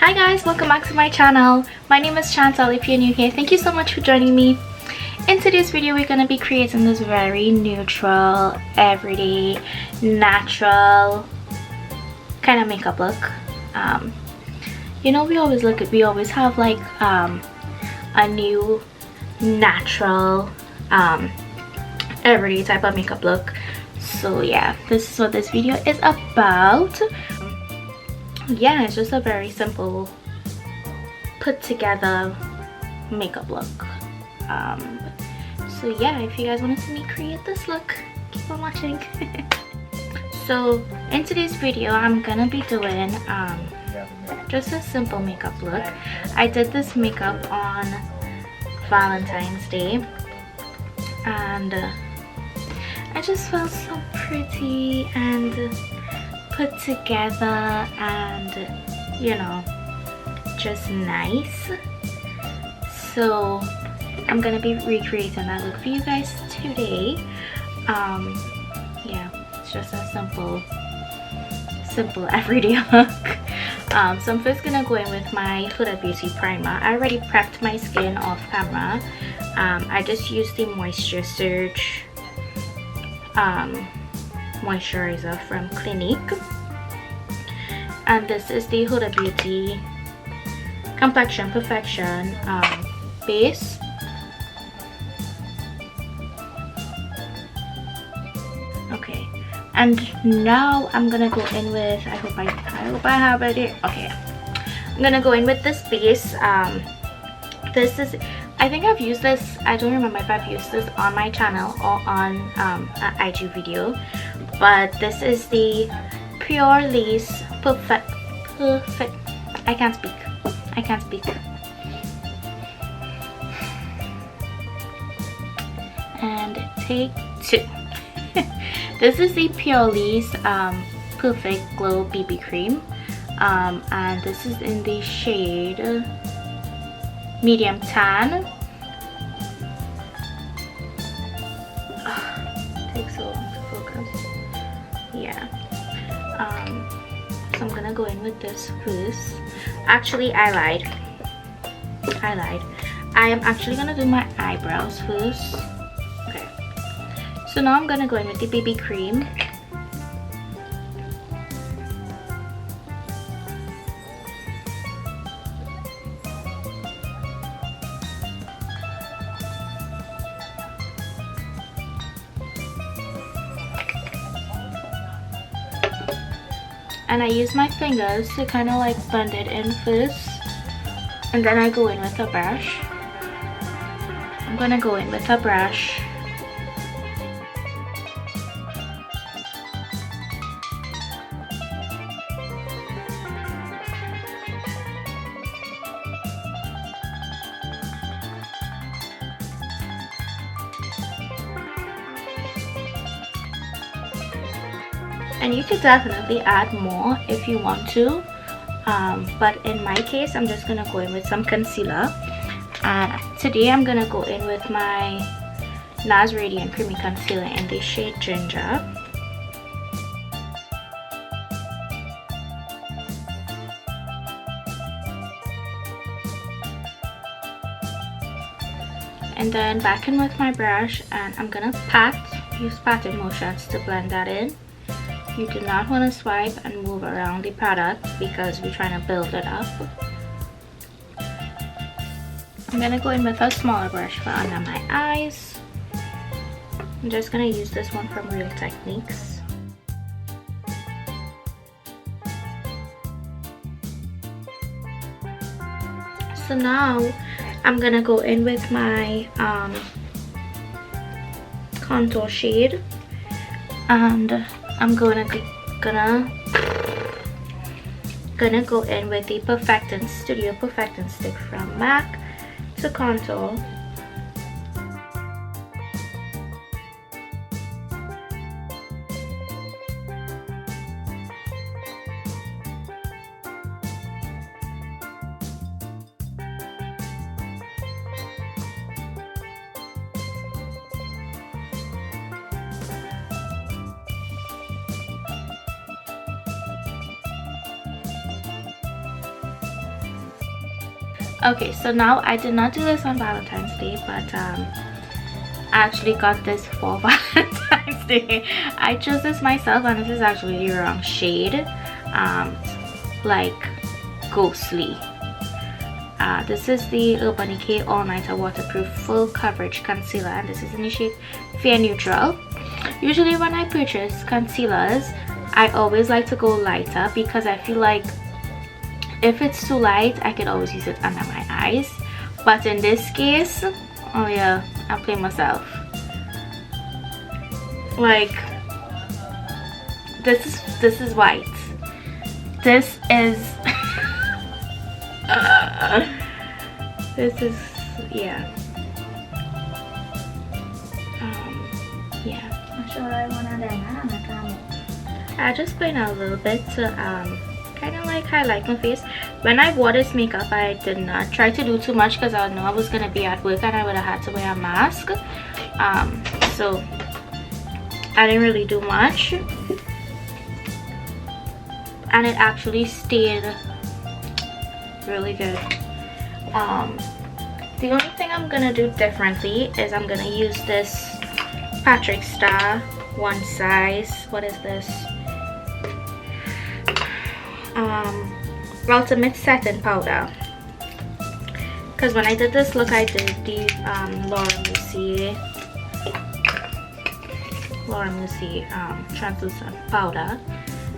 Hi guys, welcome back to my channel. My name is Shantal. If you're new here, thank you so much for joining me. In today's video, we're going to be creating this very neutral, everyday, natural kind of makeup look. You know, we always have like a new natural everyday type of makeup look. So yeah, this is what this video is about. Yeah, it's just a very simple put together makeup look. So yeah, if you guys want to see me create this look, keep on watching. So in today's video, I'm gonna be doing just a simple makeup look. I did this makeup on Valentine's Day and I just felt so pretty and put together and, you know, just nice. So I'm gonna be recreating that look for you guys today. Yeah, it's just a simple everyday look. So I'm first gonna go in with my Huda Beauty primer. I already prepped my skin off camera. I just used the Moisture Surge moisturizer from Clinique, and this is the Huda Beauty Complexion Perfection base. Okay, and now I'm gonna go in with, I hope I have it here. Okay, I'm gonna go in with this base. This is, I think I've used this, I don't remember if I've used this on my channel or on an IG video, but this is the Pure Lace Perfect, I can't speak. And take two. This is the Pure Lace Perfect Glow BB Cream, and this is in the shade medium tan. Takes so long to focus. Yeah. So I'm gonna go in with this first. Actually, I lied. I am actually gonna do my eyebrows first. Okay. So now I'm gonna go in with the BB cream. And I use my fingers to kind of like blend it in first, and then I go in with a brush. I'm gonna go in with a brush and you could definitely add more if you want to, but in my case I'm just gonna go in with some concealer, and today I'm gonna go in with my NARS Radiant Creamy Concealer in the shade Ginger. And then back in with my brush, and I'm gonna use patting motions to blend that in. You do not want to swipe and move around the product because we're trying to build it up. I'm going to go in with a smaller brush for under my eyes. I'm just going to use this one from Real Techniques. So now I'm going to go in with my contour shade, and I'm gonna go in with the Studio Perfecting Stick from MAC to contour. Okay, so now I did not do this on Valentine's Day, but I actually got this for Valentine's Day. I chose this myself, and this is actually the wrong shade, like ghostly. This is the Urban Decay All Nighter Waterproof Full Coverage Concealer, and this is in the shade Fair Neutral. Usually when I purchase concealers, I always like to go lighter because I feel like if it's too light, I can always use it under my eyes. But in this case, oh yeah, I play myself. Like this is white. This is this is yeah. Yeah. I just playing a little bit to kind of like highlight my face. When I wore this makeup, I did not try to do too much because I know I was gonna be at work and I would have had to wear a mask. So I didn't really do much, and it actually stayed really good. The only thing I'm gonna do differently is I'm gonna use this Patrick Star One Size, what is this, Ultimate Satin Powder, because when I did this look, I did the Laura Mercier translucent powder,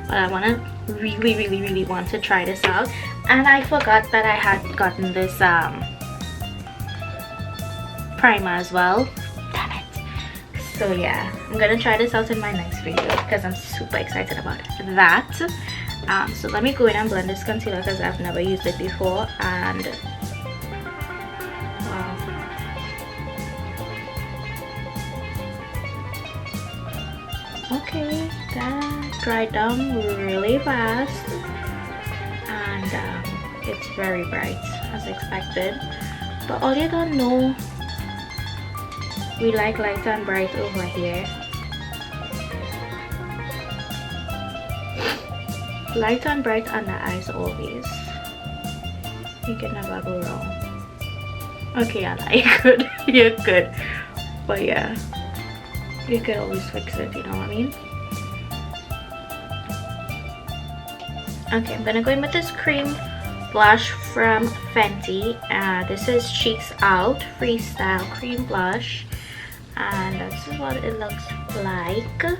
but I want to really want to try this out, and I forgot that I had gotten this primer as well. Damn it. So yeah, I'm gonna try this out in my next video because I'm super excited about that. So let me go in and blend this concealer because I've never used it before, and wow. Okay, that dried down really fast, and it's very bright as expected, but all you don't know, we like light and bright over here. Light and bright under eyes always. You can never go wrong. Okay, Anna, you're good. You're good. But yeah, you could always fix it, you know what I mean? Okay, I'm gonna go in with this cream blush from Fenty. This is Cheeks Out Freestyle Cream Blush, and this is what it looks like.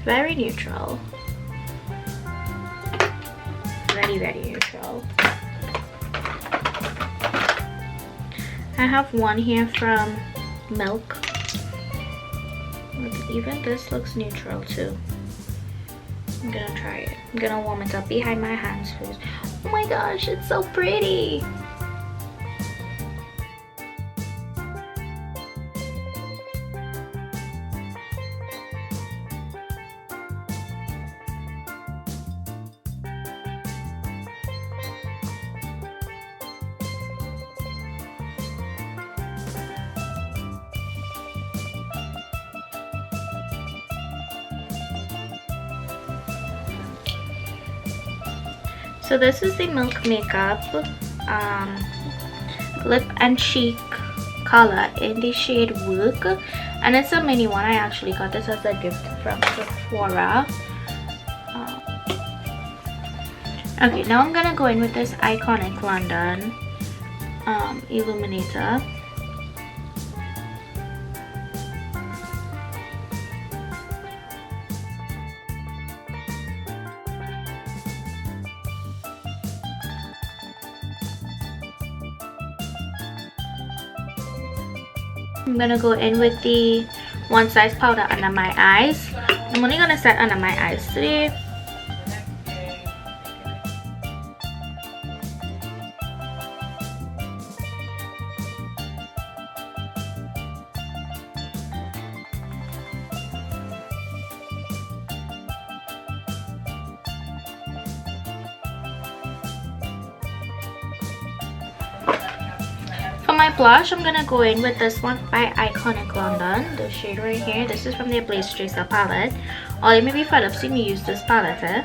Very neutral, very neutral. I have one here from Milk. Even this looks neutral too. I'm gonna try it. I'm gonna warm it up behind my hands first. Oh my gosh, it's so pretty. So this is the Milk Makeup Lip and Cheek color in the shade Work, and it's a mini one. I actually got this as a gift from Sephora. Okay, now I'm gonna go in with this Iconic London Illuminator. I'm gonna go in with the One Size powder under my eyes. I'm only gonna set under my eyes today. my blush, I'm gonna go in with this one by Iconic London, the shade right here. This is from their Blaze Tracer palette, or you may be fed up seeing me use this palette.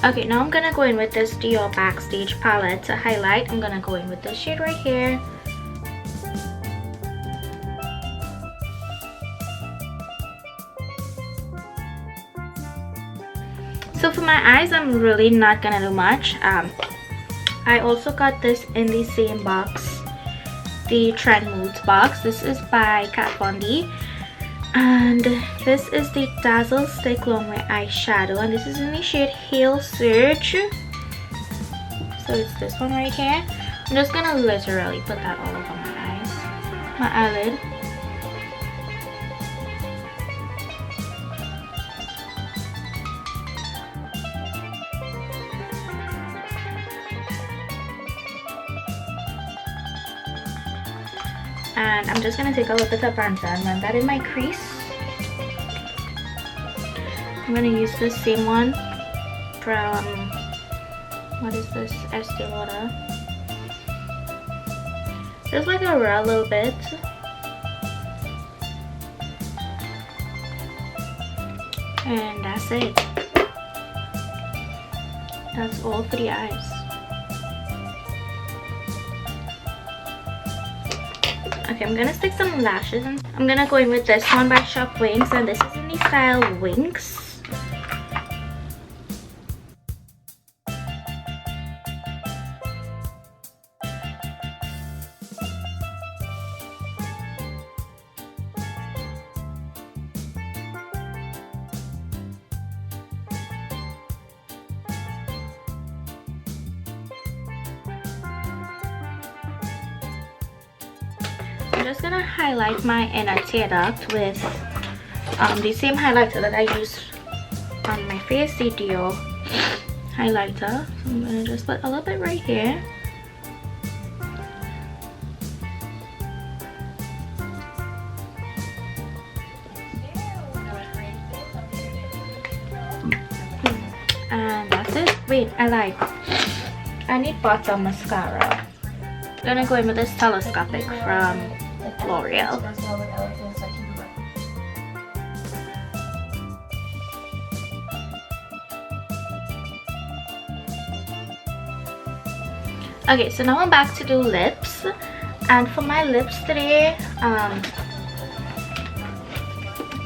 Okay, now I'm gonna go in with this Dior Backstage palette to highlight. I'm gonna go in with this shade right here. So for my eyes, I'm really not gonna do much. I also got this in the same box, the Trend Moods box. This is by Kat Von D. And this is the Dazzle Stick Longwear Eyeshadow, and this is in the shade Hail Surge. So it's this one right here. I'm just gonna literally put that all over my eyes, my eyelid. And I'm just gonna take a little bit of bronzer and run that in my crease. I'm gonna use the same one from, what is this, Estee Lauder. Just like a little bit. And that's it. That's all for the eyes. Okay, I'm gonna stick some lashes in. I'm gonna go in with this one by Shop Wings, and this is in the style Winx. I'm just gonna highlight my inner tear duct with the same highlighter that I use on my face, the Dior highlighter. So I'm gonna just put a little bit right here. And that's it. Wait, I need bottom mascara. I'm gonna go in with this telescopic from L'Oreal. Okay, so now I'm back to do lips, and for my lips today,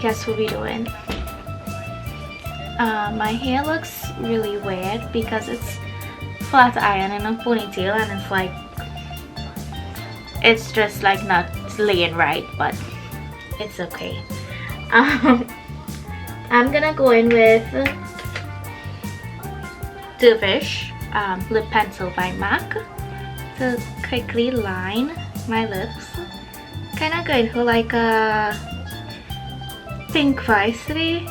guess what we're doing? My hair looks really weird because it's flat iron in a ponytail, and it's like, it's just like not laying right, but it's okay. I'm gonna go in with Dovish lip pencil by MAC to quickly line my lips. Kind of going for like a pink varsity.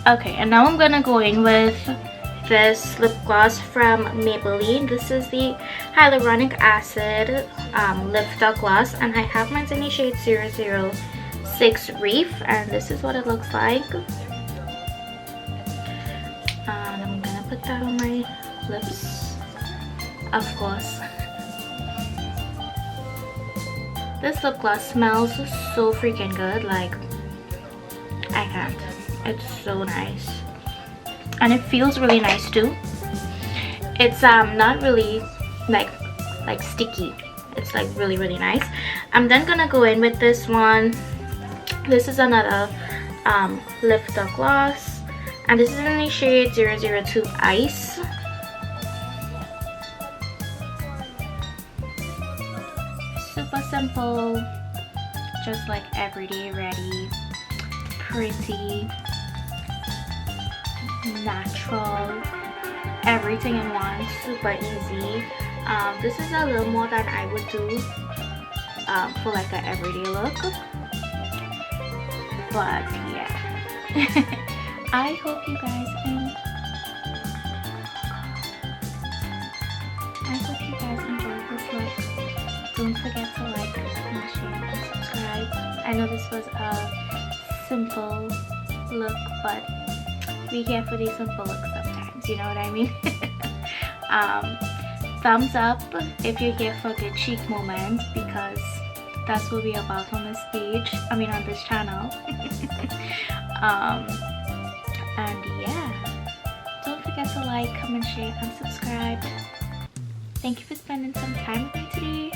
Okay, and now I'm gonna go in with this lip gloss from Maybelline. This is the Hyaluronic Acid Lifter Gloss, and I have mine in the shade 006 Reef, and this is what it looks like. And I'm gonna put that on my lips, of course. This lip gloss smells so freaking good, like, I can't. It's so nice, and it feels really nice too. It's not really like sticky. It's like really nice. I'm then gonna go in with this one. This is another lifter gloss, and this is in the shade 002 Ice. Super simple, just like everyday ready, pretty, natural, everything in one, super easy. This is a little more than I would do for like an everyday look, but yeah. I hope you guys enjoyed this look. Don't forget to like, comment, share, and subscribe. I know this was a simple look, but we here for these simple looks sometimes, you know what I mean? Thumbs up if you're here for good cheek moments, because that's what we're about on this page, on this channel. And yeah, don't forget to like, comment, share, and subscribe. Thank you for spending some time with me today.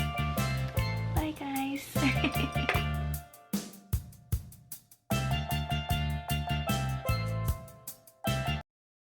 Bye guys.